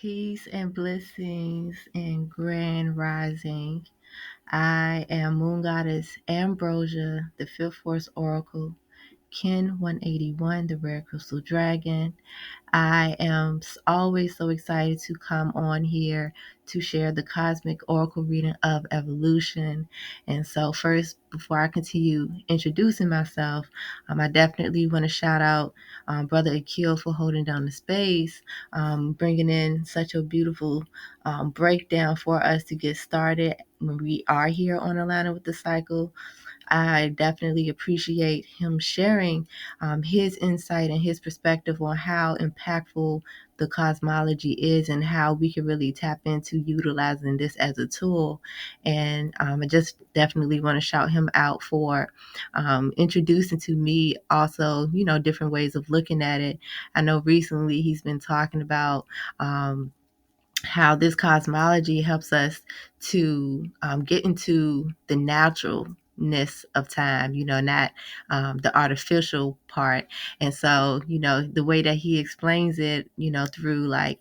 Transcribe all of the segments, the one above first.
Peace and blessings and grand rising. I am Moon Goddess Ambrosia, the Fifth Force Oracle, Kin 181, the Rare Crystal Dragon. I am always so excited to come on here to share the cosmic oracle reading of evolution. And so, first, before I continue introducing myself, I definitely want to shout out Brother Akil for holding down the space, bringing in such a beautiful breakdown for us to get started when we are here on Alignment with the Cycle. I definitely appreciate him sharing his insight and his perspective on how impactful the cosmology is and how we can really tap into utilizing this as a tool. And I just definitely want to shout him out for introducing to me also, different ways of looking at it. I know recently he's been talking about how this cosmology helps us to get into the naturalness of time, not the artificial part. And so, the way that he explains it, through like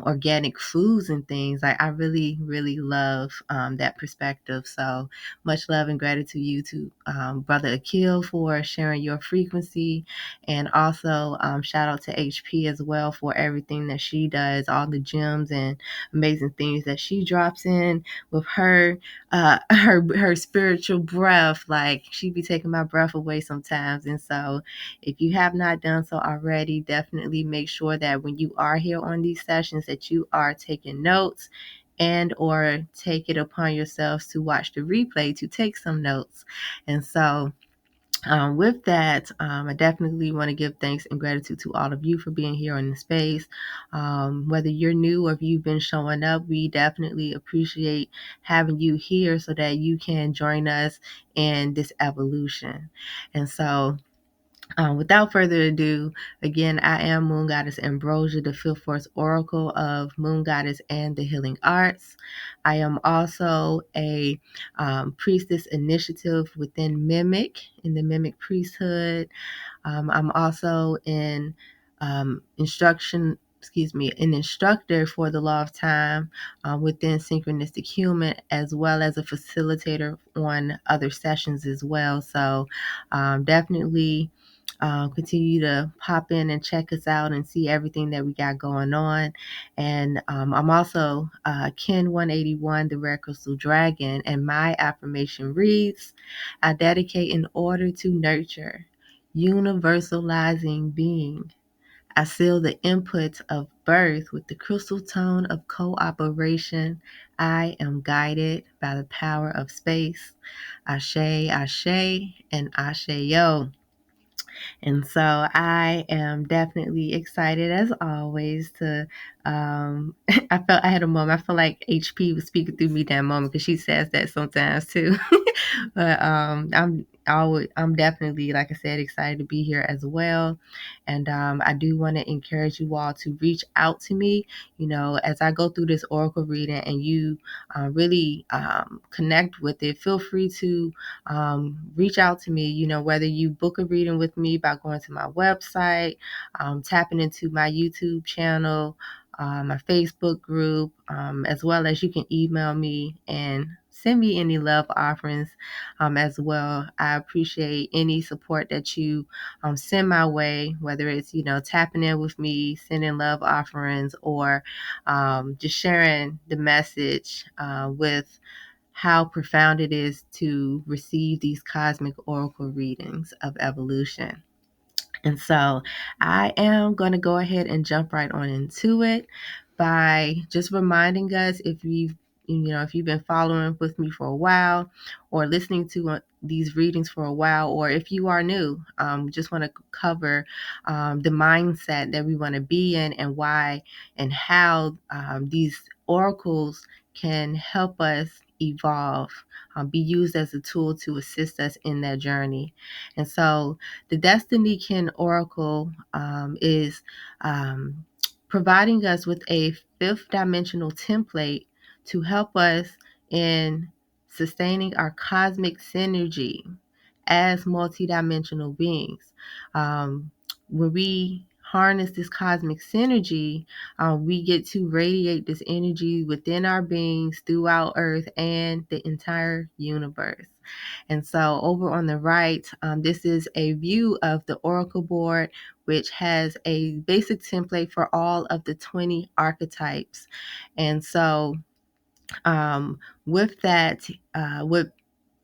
organic foods and things, like I really, really love that perspective. So much love and gratitude to you to Brother Akil for sharing your frequency. And also shout out to HP as well for everything that she does, all the gems and amazing things that she drops in with her her spiritual breath. Like she be taking my breath away sometimes. And so if you have not done so already, definitely make sure that when you are here on these sessions that you are taking notes and or take it upon yourselves to watch the replay to take some notes. And so with that, I definitely want to give thanks and gratitude to all of you for being here in the space. Whether you're new or if you've been showing up, we definitely appreciate having you here so that you can join us in this evolution. And so, without further ado, again, I am Moon Goddess Ambrosia, the Fifth Force Oracle of Moon Goddess and the Healing Arts. I am also a priestess initiative within M.I.M.E.C in the M.I.M.E.C priesthood. I'm also an instructor for the Law of Time within Synchronistic Hueman, as well as a facilitator on other sessions as well. So definitely continue to pop in and check us out and see everything that we got going on. And I'm also Kin 181, the Rare Crystal Dragon, and my affirmation reads, I dedicate in order to nurture, universalizing being. I seal the input of birth with the crystal tone of cooperation. I am guided by the power of space. Ashe, Ashe, and Ashe-yo. And so I am definitely excited as always to I had a moment. I feel like HP was speaking through me that moment because she says that sometimes too. But I'm definitely, like I said, excited to be here as well. And I do want to encourage you all to reach out to me, as I go through this oracle reading and you really connect with it. Feel free to reach out to me, whether you book a reading with me by going to my website, tapping into my YouTube channel, my Facebook group, as well as you can email me and send me any love offerings as well. I appreciate any support that you send my way, whether it's, tapping in with me, sending love offerings, or just sharing the message with how profound it is to receive these cosmic oracle readings of evolution. And so I am going to go ahead and jump right on into it by just reminding us, if you've been following with me for a while or listening to these readings for a while, or if you are new, just want to cover the mindset that we want to be in and why and how these oracles can help us evolve, be used as a tool to assist us in that journey. And so the Destiny Kin Oracle is providing us with a fifth dimensional template to help us in sustaining our cosmic synergy as multidimensional beings. When we harness this cosmic synergy, we get to radiate this energy within our beings throughout Earth and the entire universe. And so over on the right, this is a view of the Oracle board, which has a basic template for all of the 20 archetypes. And so with that, what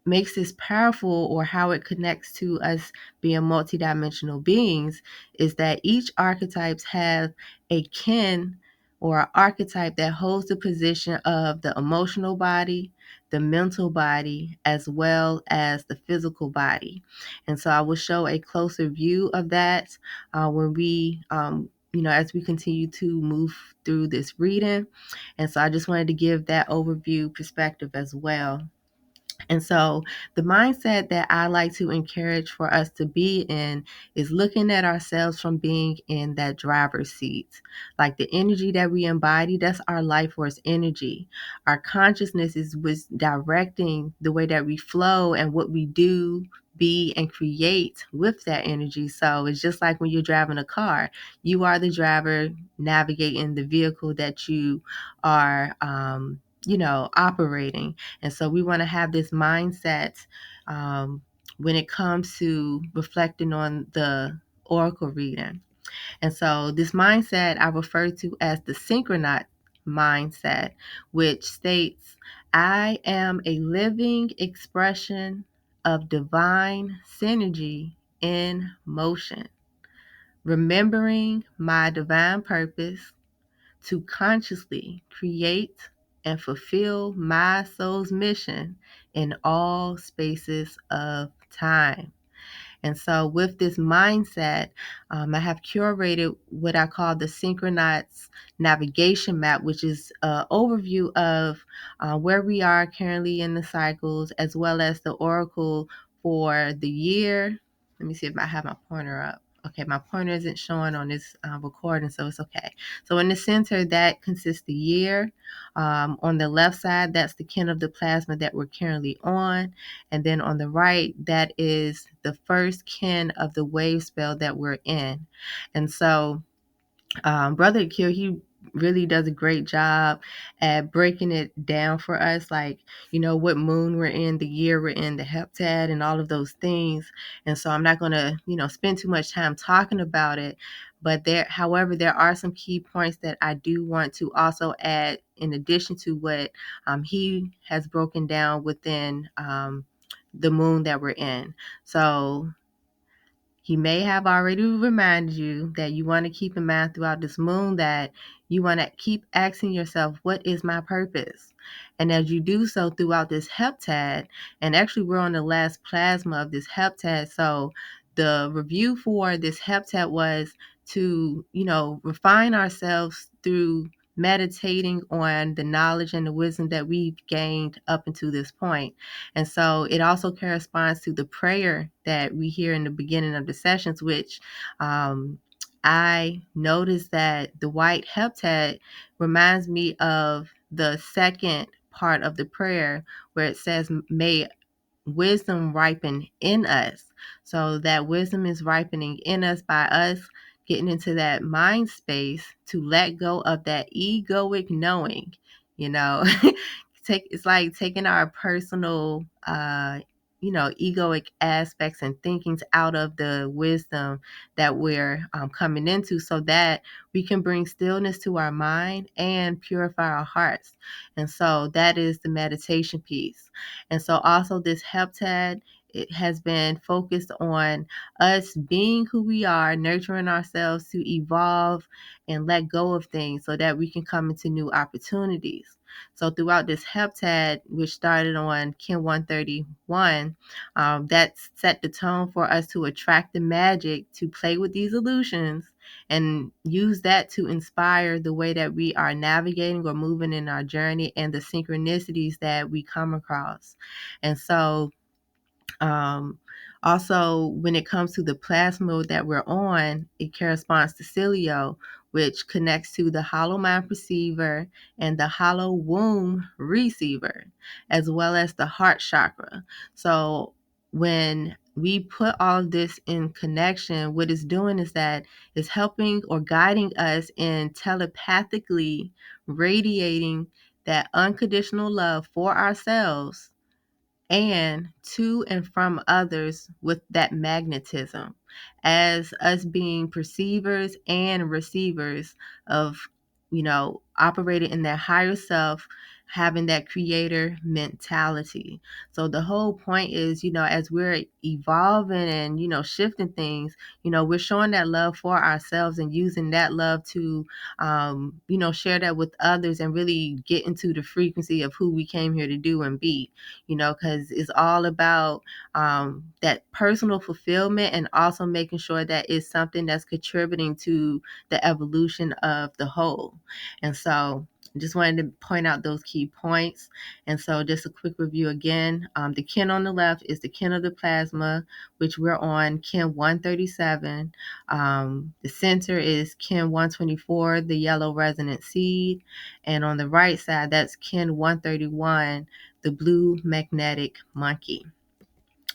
makes this powerful, or how it connects to us being multidimensional beings, is that each archetypes have a kin or an archetype that holds the position of the emotional body, the mental body, as well as the physical body. And so I will show a closer view of that when we as we continue to move through this reading. And so I just wanted to give that overview perspective as well. And so the mindset that I like to encourage for us to be in is looking at ourselves from being in that driver's seat. Like the energy that we embody, that's our life force energy. Our consciousness is what's directing the way that we flow and what we do, be, and create with that energy. So it's just like when you're driving a car, you are the driver navigating the vehicle that you are, operating. And so we want to have this mindset when it comes to reflecting on the oracle reading. And so this mindset I refer to as the synchronized mindset, which states, I am a living expression of divine synergy in motion, remembering my divine purpose to consciously create and fulfill my soul's mission in all spaces of time. And so, with this mindset, I have curated what I call the Synchronized Navigation Map, which is an overview of where we are currently in the cycles, as well as the oracle for the year. Let me see if I have my pointer up. Okay, my pointer isn't showing on this recording, so it's okay. So in the center, that consists the year. On the left side, that's the kin of the plasma that we're currently on. And then on the right, that is the first kin of the wave spell that we're in. And so Brother Akil, he really does a great job at breaking it down for us, like, what moon we're in, the year we're in, the heptad, and all of those things. And so I'm not going to, spend too much time talking about it. But however, there are some key points that I do want to also add in addition to what he has broken down within the moon that we're in. So he may have already reminded you that you want to keep in mind throughout this moon that you want to keep asking yourself, what is my purpose? And as you do so throughout this heptad, and actually we're on the last plasma of this heptad, so the review for this heptad was to, refine ourselves through meditating on the knowledge and the wisdom that we've gained up until this point. And so it also corresponds to the prayer that we hear in the beginning of the sessions, which I noticed that the white heptad reminds me of the second part of the prayer where it says, may wisdom ripen in us. So that wisdom is ripening in us by us getting into that mind space to let go of that egoic knowing, you know. It's like taking our personal egoic aspects and thinkings out of the wisdom that we're coming into, so that we can bring stillness to our mind and purify our hearts. And so that is the meditation piece. And so also this heptad, it has been focused on us being who we are, nurturing ourselves to evolve and let go of things so that we can come into new opportunities. So throughout this heptad, which started on Kin 131, that set the tone for us to attract the magic, to play with these illusions, and use that to inspire the way that we are navigating or moving in our journey and the synchronicities that we come across. And so um, also, when it comes to the plasma that we're on, it corresponds to Cilio, which connects to the hollow mind perceiver and the hollow womb receiver, as well as the heart chakra. So when we put all of this in connection, what it's doing is that it's helping or guiding us in telepathically radiating that unconditional love for ourselves and to and from others with that magnetism as us being perceivers and receivers of, operating in that higher self, having that creator mentality. So the whole point is, as we're evolving and, shifting things, we're showing that love for ourselves and using that love to, share that with others and really get into the frequency of who we came here to do and be, because it's all about that personal fulfillment and also making sure that it's something that's contributing to the evolution of the whole. And so just wanted to point out those key points. And so just a quick review again. The kin on the left is the kin of the plasma, which we're on kin 137. The center is kin 124, the yellow resonant seed. And on the right side, that's kin 131, the blue magnetic monkey.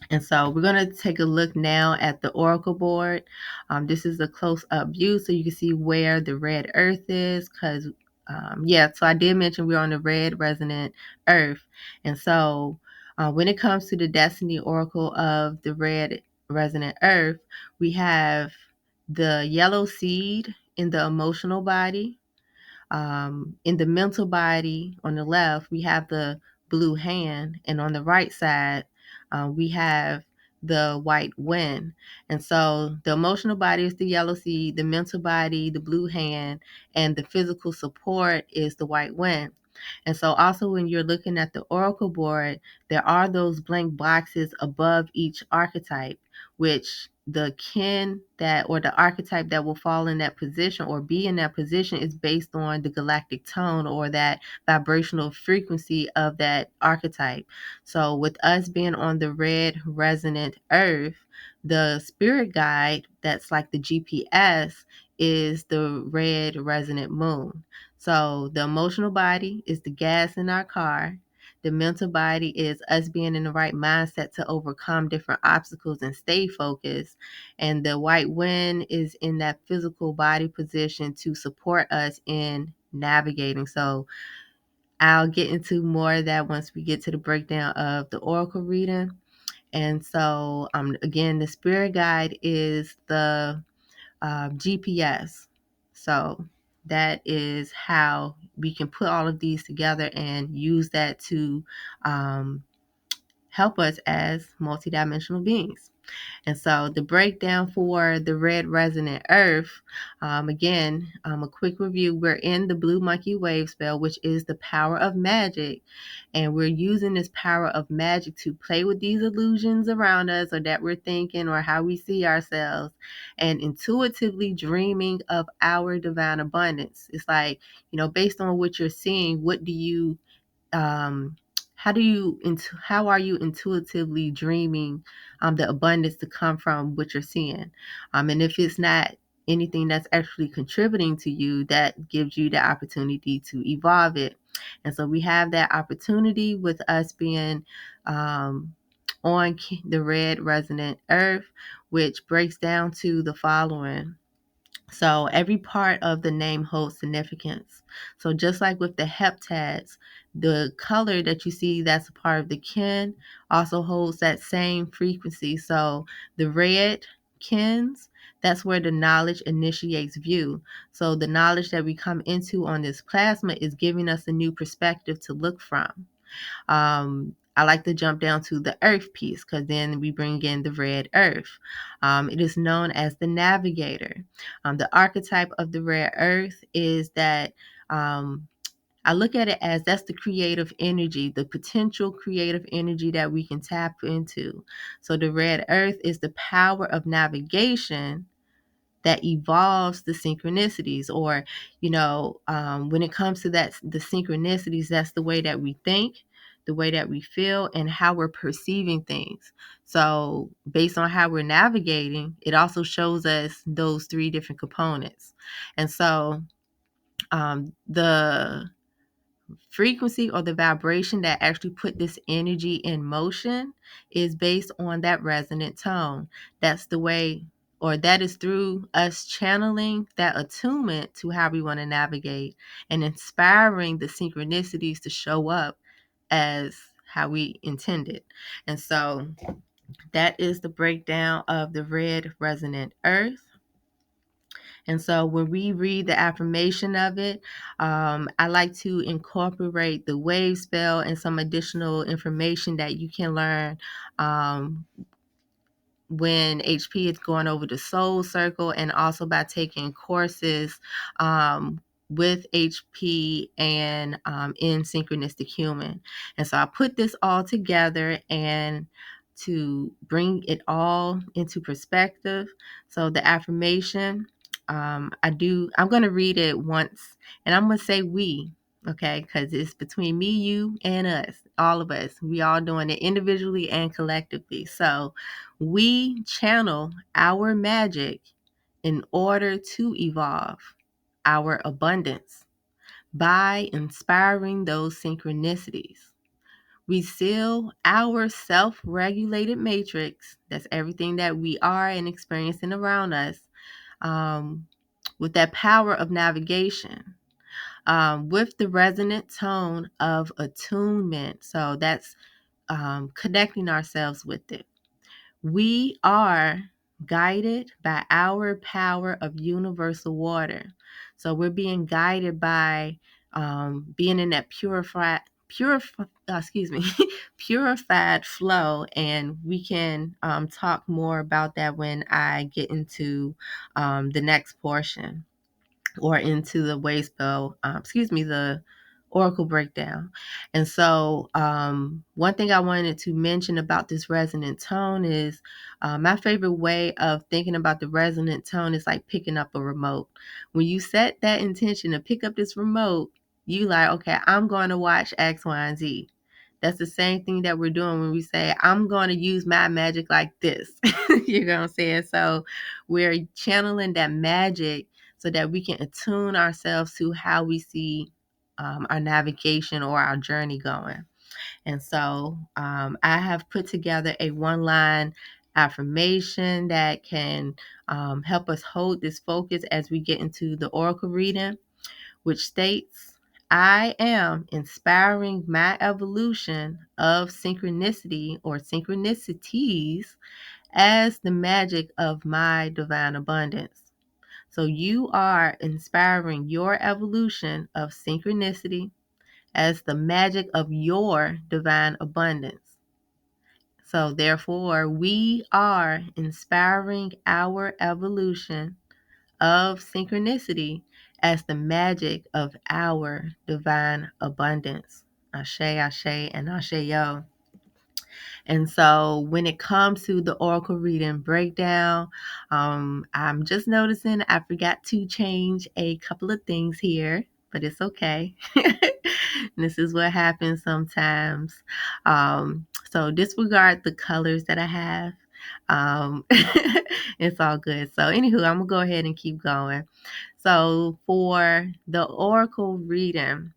And so we're going to take a look now at the oracle board. This is a close-up view so you can see where the red earth is because, so I did mention we're on the red resonant earth. And so when it comes to the destiny oracle of the red resonant earth, we have the yellow seed in the emotional body. In the mental body on the left, we have the blue hand, and on the right side, we have the white wind. And so the emotional body is the yellow seed, the mental body, the blue hand, and the physical support is the white wind. And so also when you're looking at the oracle board, there are those blank boxes above each archetype, which the kin that or the archetype that will fall in that position or be in that position is based on the galactic tone or that vibrational frequency of that archetype. So with us being on the red resonant earth, the spirit guide that's like the GPS is the red resonant moon. So the emotional body is the gas in our car. The mental body is us being in the right mindset to overcome different obstacles and stay focused. And the white wind is in that physical body position to support us in navigating. So I'll get into more of that once we get to the breakdown of the oracle reading. And so, again, the spirit guide is the GPS. So that is how we can put all of these together and use that to help us as multidimensional beings. And so the breakdown for the red resonant earth, again, a quick review. We're in the blue monkey wave spell, which is the power of magic. And we're using this power of magic to play with these illusions around us or that we're thinking or how we see ourselves and intuitively dreaming of our divine abundance. It's like, based on what you're seeing, what do you um, how are you intuitively dreaming the abundance to come from what you're seeing, and if it's not anything that's actually contributing to you, that gives you the opportunity to evolve it. And so we have that opportunity with us being on the red resonant earth, which breaks down to the following. So every part of the name holds significance. So just like with the heptads, the color that you see that's a part of the kin also holds that same frequency. So the red kins, that's where the knowledge initiates view. So the knowledge that we come into on this plasma is giving us a new perspective to look from. I like to jump down to the earth piece because then we bring in the red earth. It is known as the navigator. The archetype of the red earth is that I look at it as that's the creative energy, the potential creative energy that we can tap into. So the red earth is the power of navigation that evolves the synchronicities, or when it comes to that, the synchronicities, that's the way that we think, the way that we feel, and how we're perceiving things. So based on how we're navigating, it also shows us those three different components. And so the frequency or the vibration that actually put this energy in motion is based on that resonant tone. That's the way, or that is through us channeling that attunement to how we want to navigate and inspiring the synchronicities to show up as how we intended. And so that is the breakdown of the red resonant earth. And so when we read the affirmation of it, I like to incorporate the wave spell and some additional information that you can learn when HP is going over the soul circle, and also by taking courses with HP and in Synchronistic Hueman. And so I put this all together and to bring it all into perspective. So the affirmation, I'm going to read it once, and I'm going to say we. Okay, because it's between me, you, and us, all of us. We all doing it individually and collectively. So we channel our magic in order to evolve our abundance by inspiring those synchronicities. We seal our self-regulated matrix, that's everything that we are and experiencing around us, with that power of navigation, with the resonant tone of attunement. So that's connecting ourselves with it. We are guided by our power of universal water. So we're being guided by being in that purified flow. And we can talk more about that when I get into the next portion, or into the wave spell, the oracle breakdown. And so one thing I wanted to mention about this resonant tone is my favorite way of thinking about the resonant tone is like picking up a remote. When you set that intention to pick up this remote, you like, okay, I'm going to watch X, Y, and Z. That's the same thing that we're doing when we say, I'm going to use my magic like this. You know what I'm saying? So we're channeling that magic so that we can attune ourselves to how we see our navigation or our journey going. And so I have put together a one-line affirmation that can help us hold this focus as we get into the oracle reading, which states, I am inspiring my evolution of synchronicity or synchronicities as the magic of my divine abundance. So you are inspiring your evolution of synchronicity as the magic of your divine abundance. So therefore, we are inspiring our evolution of synchronicity as the magic of our divine abundance. Ashe, Ashe, and Ashe Yo. And so when it comes to the oracle reading breakdown, I'm just noticing I forgot to change a couple of things here, but it's okay. This is what happens sometimes. So disregard the colors that I have. It's all good. So anywho, I'm going to go ahead and keep going. So for the oracle reading,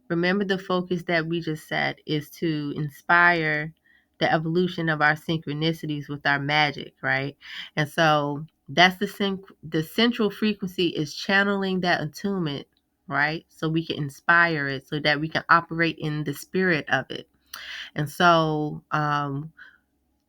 remember the focus that we just set is to inspire the evolution of our synchronicities with our magic, right? And so that's the central frequency is channeling that attunement, right? So we can inspire it, so that we can operate in the spirit of it. And so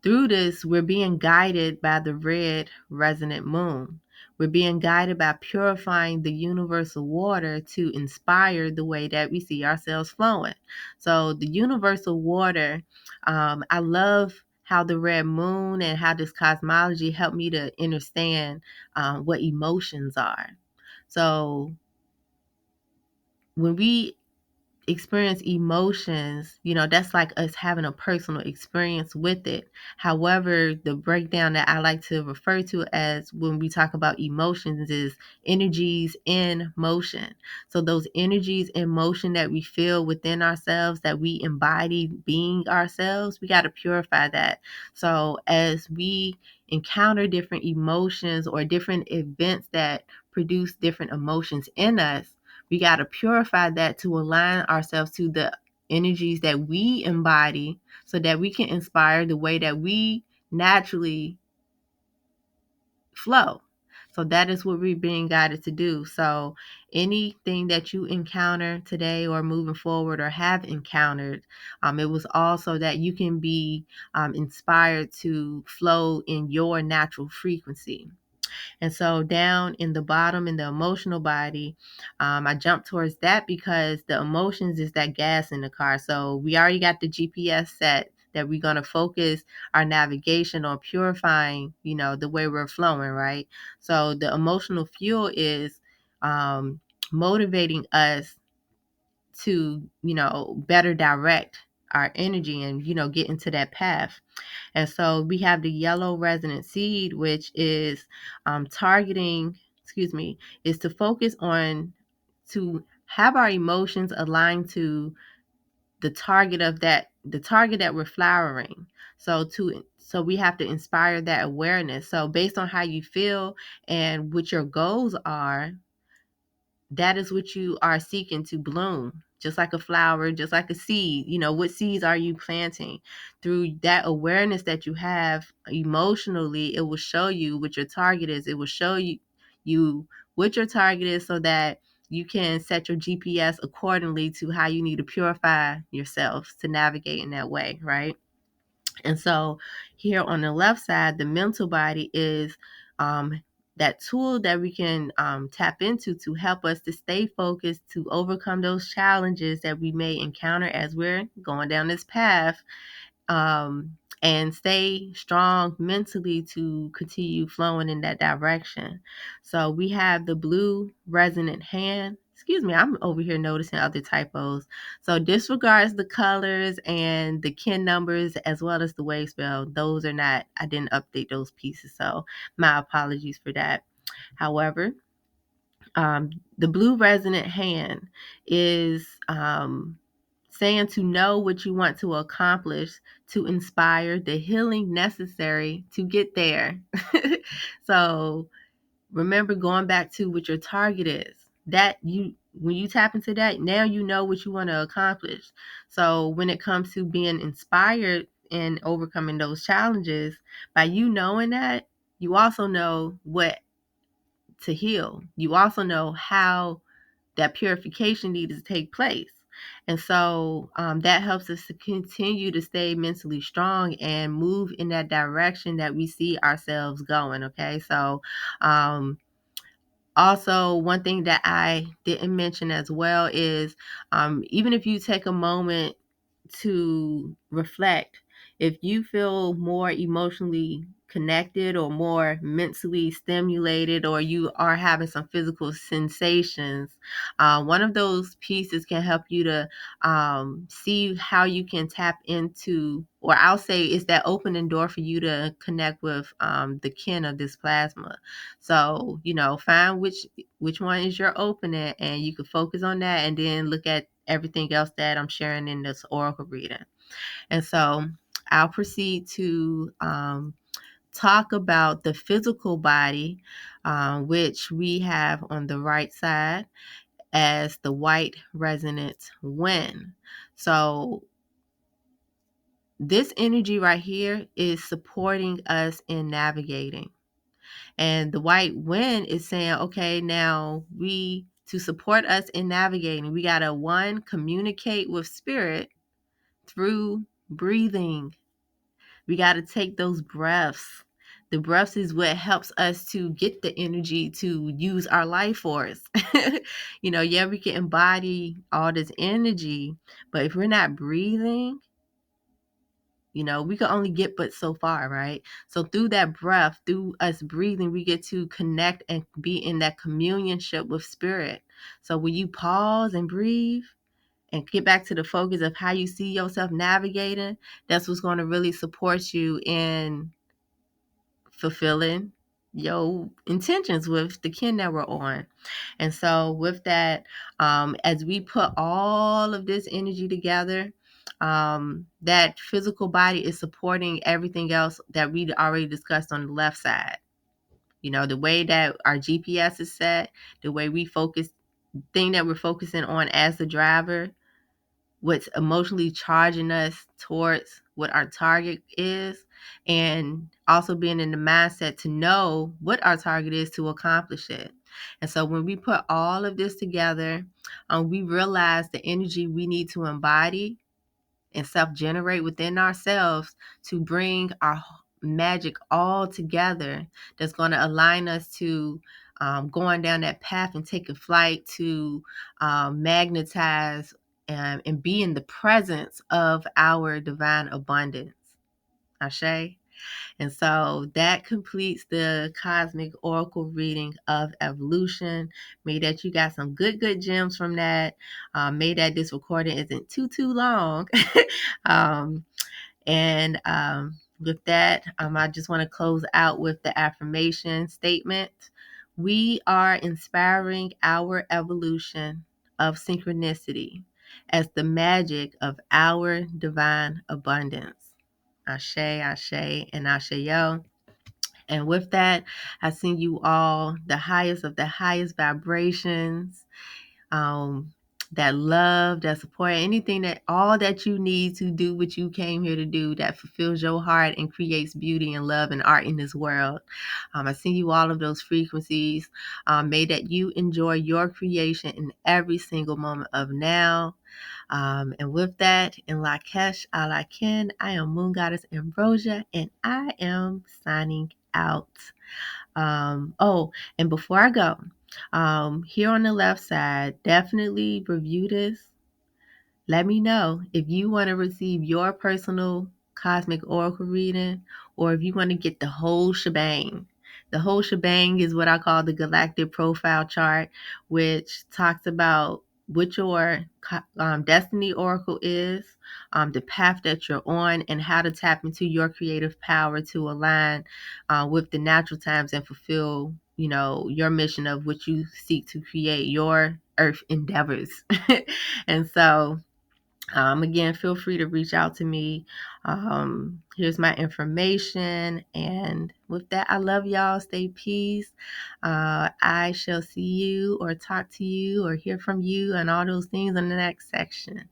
through this, we're being guided by the red resonant moon. We're being guided by purifying the universal water to inspire the way that we see ourselves flowing. So the universal water, I love how the red moon and how this cosmology helped me to understand what emotions are. So when we experience emotions, that's like us having a personal experience with it. However, the breakdown that I like to refer to as when we talk about emotions is energies in motion. So those energies in motion that we feel within ourselves, that we embody being ourselves, we got to purify that. So as we encounter different emotions or different events that produce different emotions in us, We got to purify that to align ourselves to the energies that we embody so that we can inspire the way that we naturally flow. So that is what we're being guided to do. So anything that you encounter today or moving forward or have encountered, it was also that you can be inspired to flow in your natural frequency. And so down in the bottom in the emotional body, I jumped towards that because the emotions is that gas in the car. So we already got the GPS set that we're going to focus our navigation on purifying, the way we're flowing, right? So the emotional fuel is motivating us to, better direct our energy and, get into that path. And so we have the yellow resonant seed, which is targeting, is to focus on, to have our emotions aligned to the target that we're flowering. So we have to inspire that awareness. So based on how you feel and what your goals are, that is what you are seeking to bloom, just like a flower, just like a seed. What seeds are you planting? Through that awareness that you have emotionally, it will show you what your target is. It will show you what your target is so that you can set your GPS accordingly to how you need to purify yourself to navigate in that way, right? And so here on the left side, the mental body is that tool that we can tap into to help us to stay focused, to overcome those challenges that we may encounter as we're going down this path, and stay strong mentally to continue flowing in that direction. So we have the blue resonant hand. Excuse me, I'm over here noticing other typos. So disregards the colors and the kin numbers as well as the wave spell. Those are not, I didn't update those pieces. So my apologies for that. However, the blue resonant hand is saying to know what you want to accomplish, to inspire the healing necessary to get there. So remember, going back to what your target is, that when you tap into that, now you know what you want to accomplish. So when it comes to being inspired and overcoming those challenges, by you knowing that, you also know what to heal. You also know how that purification needs to take place. And so that helps us to continue to stay mentally strong and move in that direction that we see ourselves going. Okay. So also, one thing that I didn't mention as well is even if you take a moment to reflect, if you feel more emotionally connected or more mentally stimulated, or you are having some physical sensations, one of those pieces can help you to see how you can tap into, or I'll say it's that opening door for you to connect with the kin of this plasma. So, find which one is your opening, and you can focus on that and then look at everything else that I'm sharing in this oracle reading. And so I'll proceed to talk about the physical body, which we have on the right side as the white resonant wind. So this energy right here is supporting us in navigating. And the white wind is saying, okay, now to support us in navigating, we got to, one, communicate with spirit through breathing. We got to take those breaths. The breaths is what helps us to get the energy to use our life force. Yeah, we can embody all this energy, but if we're not breathing, we can only get but so far, right? So through that breath, through us breathing, we get to connect and be in that communionship with spirit. So when you pause and breathe and get back to the focus of how you see yourself navigating, that's what's going to really support you in fulfilling your intentions with the kin that we're on. And so with that, as we put all of this energy together, that physical body is supporting everything else that we already discussed on the left side. The way that our GPS is set, the way we focus thing that we're focusing on as the driver, what's emotionally charging us towards what our target is, and also being in the mindset to know what our target is to accomplish it. And so when we put all of this together, we realize the energy we need to embody and self-generate within ourselves to bring our magic all together, that's going to align us to going down that path and taking flight to magnetize and be in the presence of our divine abundance. Ashe. And so that completes the Cosmic Oracle reading of evolution. May that you got some good gems from that. May that this recording isn't too long. um, and with that, I just want to close out with the affirmation statement. We are inspiring our evolution of synchronicity as the magic of our divine abundance. Ashe, Ashe, and Ashe-yo. And with that, I send you all the highest of the highest vibrations, um, that love, that support, anything, that all that you need to do what you came here to do, that fulfills your heart and creates beauty and love and art in this world. I send you all of those frequencies. May that you enjoy your creation in every single moment of now. And with that, in Lakesh Alaken, I am Moon Goddess Ambrosia, and I am signing out. And before I go, here on the left side, definitely review this. Let me know if you want to receive your personal Cosmic Oracle reading, or if you want to get the whole shebang. The whole shebang is what I call the Galactic Profile Chart, which talks about what your destiny oracle is, the path that you're on, and how to tap into your creative power to align with the natural times and fulfill, your mission of what you seek to create, your earth endeavors. And so, again, feel free to reach out to me. Here's my information. And with that, I love y'all. Stay peace. I shall see you or talk to you or hear from you and all those things in the next section.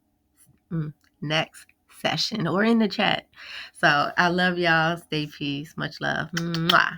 Next session or in the chat. So I love y'all. Stay peace. Much love. Mwah.